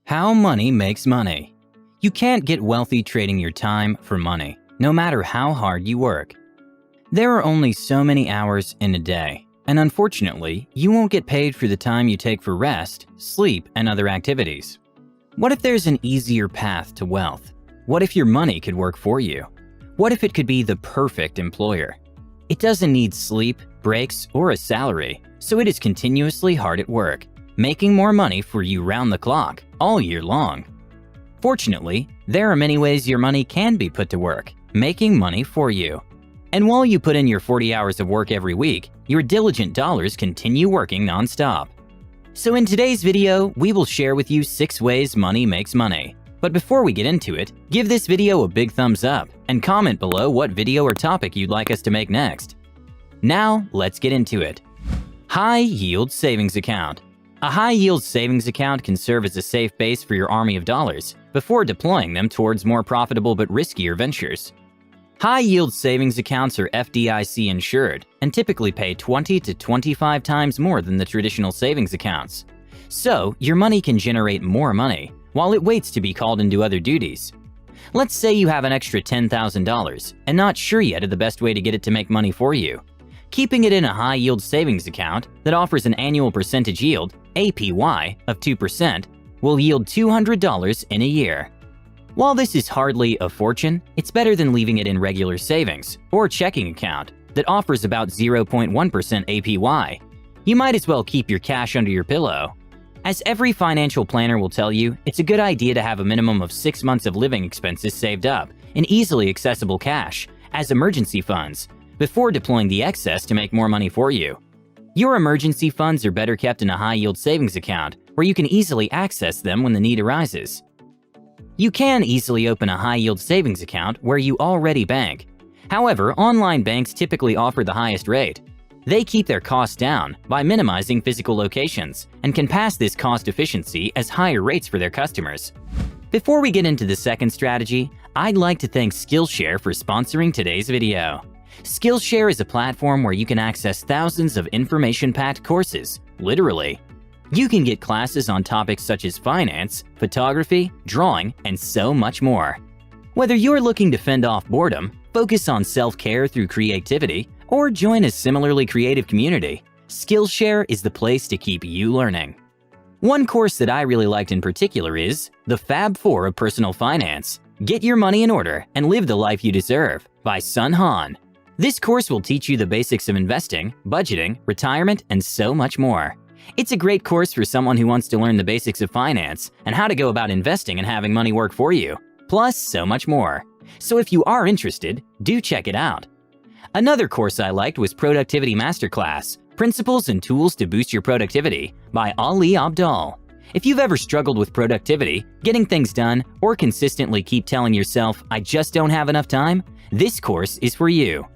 How money makes money. You can't get wealthy trading your time for money, no matter how hard you work. There are only so many hours in a day, and unfortunately, you won't get paid for the time you take for rest, sleep, and other activities. What if there's an easier path to wealth? What if your money could work for you? What if it could be the perfect employer? It doesn't need sleep, breaks, or a salary, so it is continuously hard at work, making more money for you round the clock, all year long. Fortunately, there are many ways your money can be put to work, making money for you. And while you put in your 40 hours of work every week, your diligent dollars continue working non-stop. So in today's video, we will share with you 6 ways money makes money. But before we get into it, give this video a big thumbs up and comment below what video or topic you'd like us to make next. Now, let's get into it. High Yield Savings Account. A high-yield savings account can serve as a safe base for your army of dollars before deploying them towards more profitable but riskier ventures. High-yield savings accounts are FDIC insured and typically pay 20 to 25 times more than the traditional savings accounts. So, your money can generate more money while it waits to be called into other duties. Let's say you have an extra $10,000 and not sure yet of the best way to get it to make money for you. Keeping it in a high-yield savings account that offers an annual percentage yield, APY, of 2% will yield $200 in a year. While this is hardly a fortune, it's better than leaving it in regular savings or checking account that offers about 0.1% APY. You might as well keep your cash under your pillow. As every financial planner will tell you, it's a good idea to have a minimum of 6 months of living expenses saved up in easily accessible cash as emergency funds before deploying the excess to make more money for you. Your emergency funds are better kept in a high-yield savings account where you can easily access them when the need arises. You can easily open a high-yield savings account where you already bank. However, online banks typically offer the highest rate. They keep their costs down by minimizing physical locations and can pass this cost efficiency as higher rates for their customers. Before we get into the second strategy, I'd like to thank Skillshare for sponsoring today's video. Skillshare is a platform where you can access thousands of information-packed courses, literally. You can get classes on topics such as finance, photography, drawing, and so much more. Whether you're looking to fend off boredom, focus on self-care through creativity, or join a similarly creative community, Skillshare is the place to keep you learning. One course that I really liked in particular is The Fab Four of Personal Finance: Get Your Money in Order and Live the Life You Deserve by Sun Han. This course will teach you the basics of investing, budgeting, retirement, and so much more. It's a great course for someone who wants to learn the basics of finance and how to go about investing and having money work for you, plus so much more. So if you are interested, do check it out. Another course I liked was Productivity Masterclass: Principles and Tools to Boost Your Productivity by Ali Abdaal. If you've ever struggled with productivity, getting things done, or consistently keep telling yourself, "I just don't have enough time," this course is for you.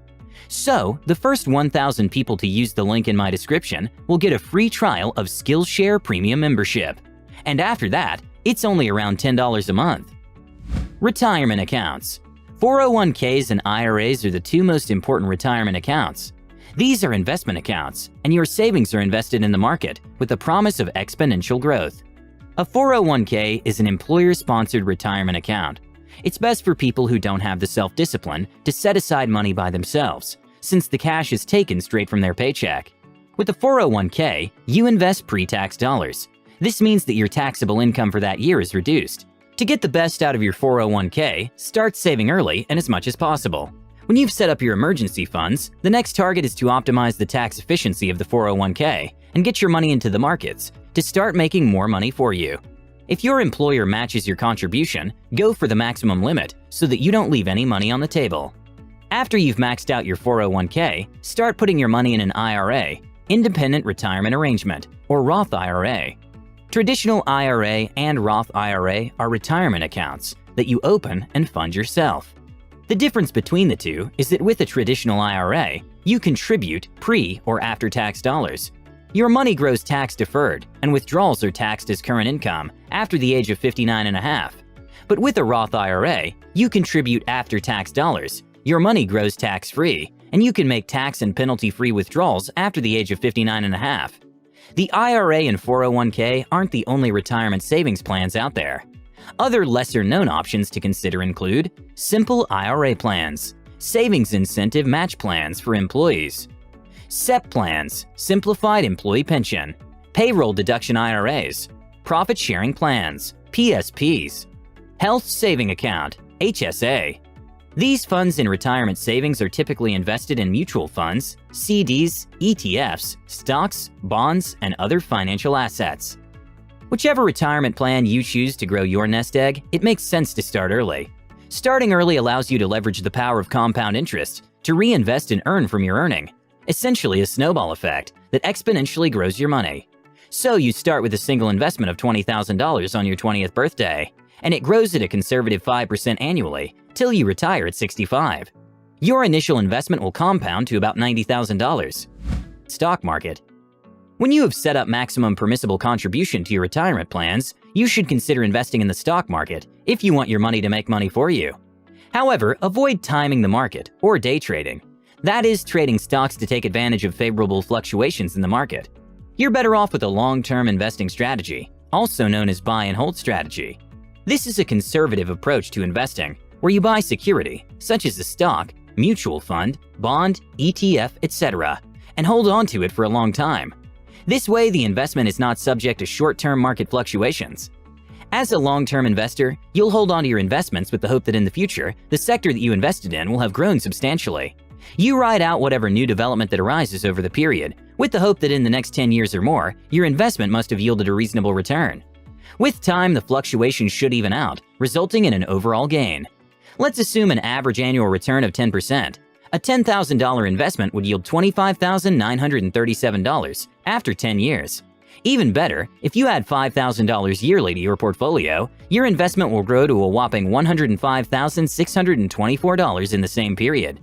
So, the first 1,000 people to use the link in my description will get a free trial of Skillshare Premium membership. And after that, it's only around $10 a month. Retirement accounts. 401ks and IRAs are the 2 most important retirement accounts. These are investment accounts, and your savings are invested in the market with the promise of exponential growth. A 401k is an employer-sponsored retirement account. It's best for people who don't have the self-discipline to set aside money by themselves, since the cash is taken straight from their paycheck. With a 401k, you invest pre-tax dollars. This means that your taxable income for that year is reduced. To get the best out of your 401k, start saving early and as much as possible. When you've set up your emergency funds, the next target is to optimize the tax efficiency of the 401k and get your money into the markets to start making more money for you. If your employer matches your contribution, go for the maximum limit so that you don't leave any money on the table. After you've maxed out your 401k, start putting your money in an IRA, Independent Retirement Arrangement, or Roth IRA. Traditional IRA and Roth IRA are retirement accounts that you open and fund yourself. The difference between the two is that with a traditional IRA, you contribute pre- or after-tax dollars. Your money grows tax-deferred, and withdrawals are taxed as current income after the age of 59 and a half. But with a Roth IRA, you contribute after-tax dollars. Your money grows tax-free, and you can make tax and penalty-free withdrawals after the age of 59 and a half. The IRA and 401k aren't the only retirement savings plans out there. Other lesser-known options to consider include simple IRA plans, savings incentive match plans for employees, SEP plans, simplified employee pension, payroll deduction IRAs, profit-sharing plans, PSPs, health saving account, HSA. These funds in retirement savings are typically invested in mutual funds, CDs, ETFs, stocks, bonds, and other financial assets. Whichever retirement plan you choose to grow your nest egg, it makes sense to start early. Starting early allows you to leverage the power of compound interest to reinvest and earn from your earning, essentially a snowball effect that exponentially grows your money. So you start with a single investment of $20,000 on your 20th birthday, and it grows at a conservative 5% annually till you retire at 65. Your initial investment will compound to about $90,000. Stock market. When you have set up maximum permissible contribution to your retirement plans, you should consider investing in the stock market if you want your money to make money for you. However, avoid timing the market or day trading. That is, trading stocks to take advantage of favorable fluctuations in the market. You're better off with a long-term investing strategy, also known as buy and hold strategy. This is a conservative approach to investing, where you buy security, such as a stock, mutual fund, bond, ETF, etc., and hold on to it for a long time. This way, the investment is not subject to short-term market fluctuations. As a long-term investor, you'll hold on to your investments with the hope that in the future, the sector that you invested in will have grown substantially. You ride out whatever new development that arises over the period, with the hope that in the next 10 years or more, your investment must have yielded a reasonable return. With time, the fluctuations should even out, resulting in an overall gain. Let's assume an average annual return of 10%. A $10,000 investment would yield $25,937 after 10 years. Even better, if you add $5,000 yearly to your portfolio, your investment will grow to a whopping $105,624 in the same period.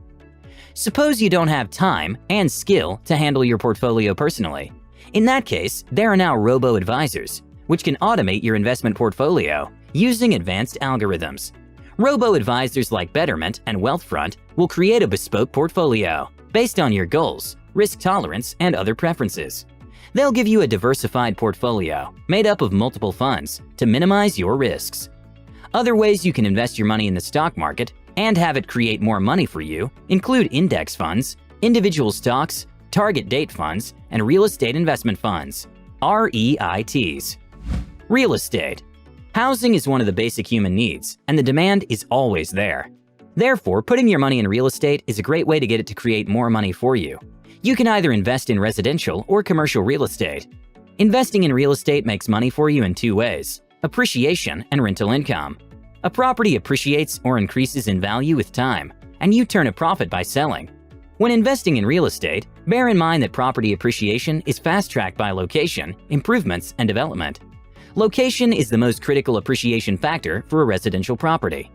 Suppose you don't have time and skill to handle your portfolio personally. In that case, there are now robo-advisors, which can automate your investment portfolio using advanced algorithms. Robo-advisors like Betterment and Wealthfront will create a bespoke portfolio based on your goals, risk tolerance, and other preferences. They'll give you a diversified portfolio made up of multiple funds to minimize your risks. Other ways you can invest your money in the stock market and have it create more money for you include index funds, individual stocks, target date funds, and real estate investment funds, REITs. Real estate. Housing is one of the basic human needs, and the demand is always there. Therefore, putting your money in real estate is a great way to get it to create more money for you. You can either invest in residential or commercial real estate. Investing in real estate makes money for you in two ways: appreciation and rental income. A property appreciates or increases in value with time, and you turn a profit by selling. When investing in real estate, bear in mind that property appreciation is fast-tracked by location, improvements, and development. Location is the most critical appreciation factor for a residential property.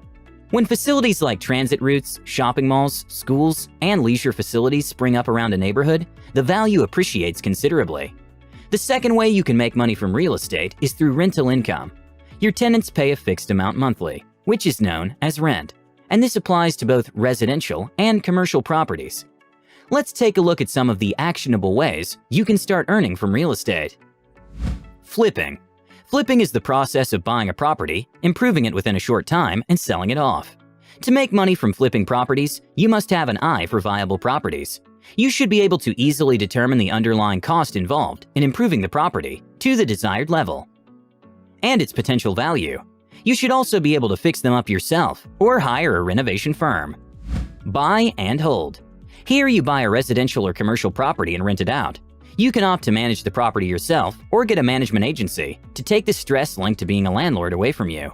When facilities like transit routes, shopping malls, schools, and leisure facilities spring up around a neighborhood, the value appreciates considerably. The second way you can make money from real estate is through rental income. Your tenants pay a fixed amount monthly, which is known as rent, and this applies to both residential and commercial properties. Let's take a look at some of the actionable ways you can start earning from real estate. Flipping. Flipping is the process of buying a property, improving it within a short time, and selling it off. To make money from flipping properties, you must have an eye for viable properties. You should be able to easily determine the underlying cost involved in improving the property to the desired level and its potential value. You should also be able to fix them up yourself or hire a renovation firm. Buy and hold. Here you buy a residential or commercial property and rent it out. You can opt to manage the property yourself or get a management agency to take the stress linked to being a landlord away from you.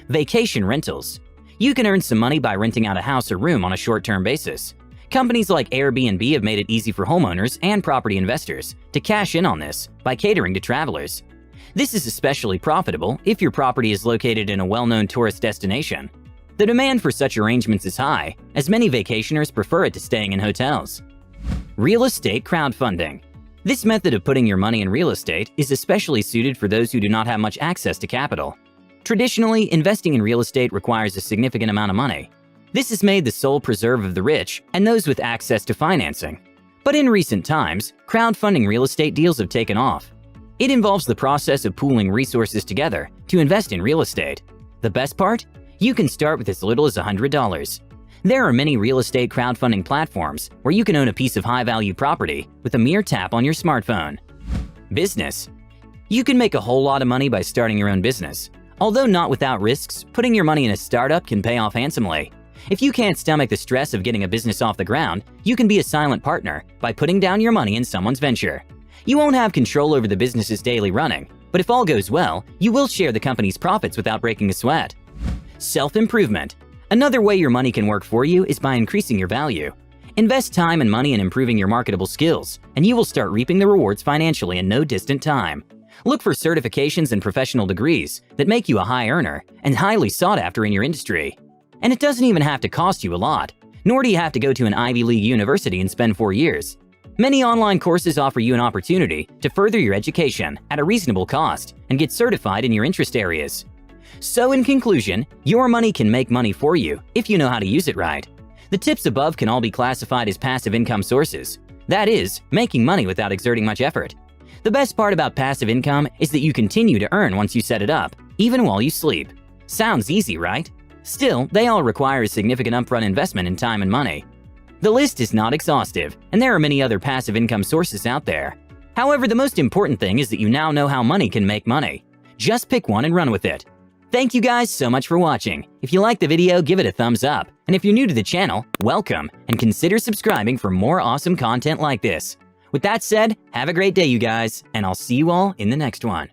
Vacation rentals. You can earn some money by renting out a house or room on a short-term basis. Companies like Airbnb have made it easy for homeowners and property investors to cash in on this by catering to travelers. This is especially profitable if your property is located in a well-known tourist destination. The demand for such arrangements is high, as many vacationers prefer it to staying in hotels. Real estate crowdfunding. This method of putting your money in real estate is especially suited for those who do not have much access to capital. Traditionally, investing in real estate requires a significant amount of money. This is made the sole preserve of the rich and those with access to financing. But in recent times, crowdfunding real estate deals have taken off. It involves the process of pooling resources together to invest in real estate. The best part? You can start with as little as $100. There are many real estate crowdfunding platforms where you can own a piece of high-value property with a mere tap on your smartphone. Business. You can make a whole lot of money by starting your own business. Although not without risks, putting your money in a startup can pay off handsomely. If you can't stomach the stress of getting a business off the ground, you can be a silent partner by putting down your money in someone's venture. You won't have control over the business's daily running, but if all goes well, you will share the company's profits without breaking a sweat. Self-improvement. Another way your money can work for you is by increasing your value. Invest time and money in improving your marketable skills, and you will start reaping the rewards financially in no distant time. Look for certifications and professional degrees that make you a high earner and highly sought after in your industry. And it doesn't even have to cost you a lot, nor do you have to go to an Ivy League university and spend 4 years. Many online courses offer you an opportunity to further your education at a reasonable cost and get certified in your interest areas. So in conclusion, your money can make money for you if you know how to use it right. The tips above can all be classified as passive income sources. That is, making money without exerting much effort. The best part about passive income is that you continue to earn once you set it up, even while you sleep. Sounds easy, right? Still, they all require a significant upfront investment in time and money. The list is not exhaustive, and there are many other passive income sources out there. However, the most important thing is that you now know how money can make money. Just pick one and run with it. Thank you guys so much for watching. If you liked the video, give it a thumbs up. And if you're new to the channel, welcome, and consider subscribing for more awesome content like this. With that said, have a great day, you guys, and I'll see you all in the next one.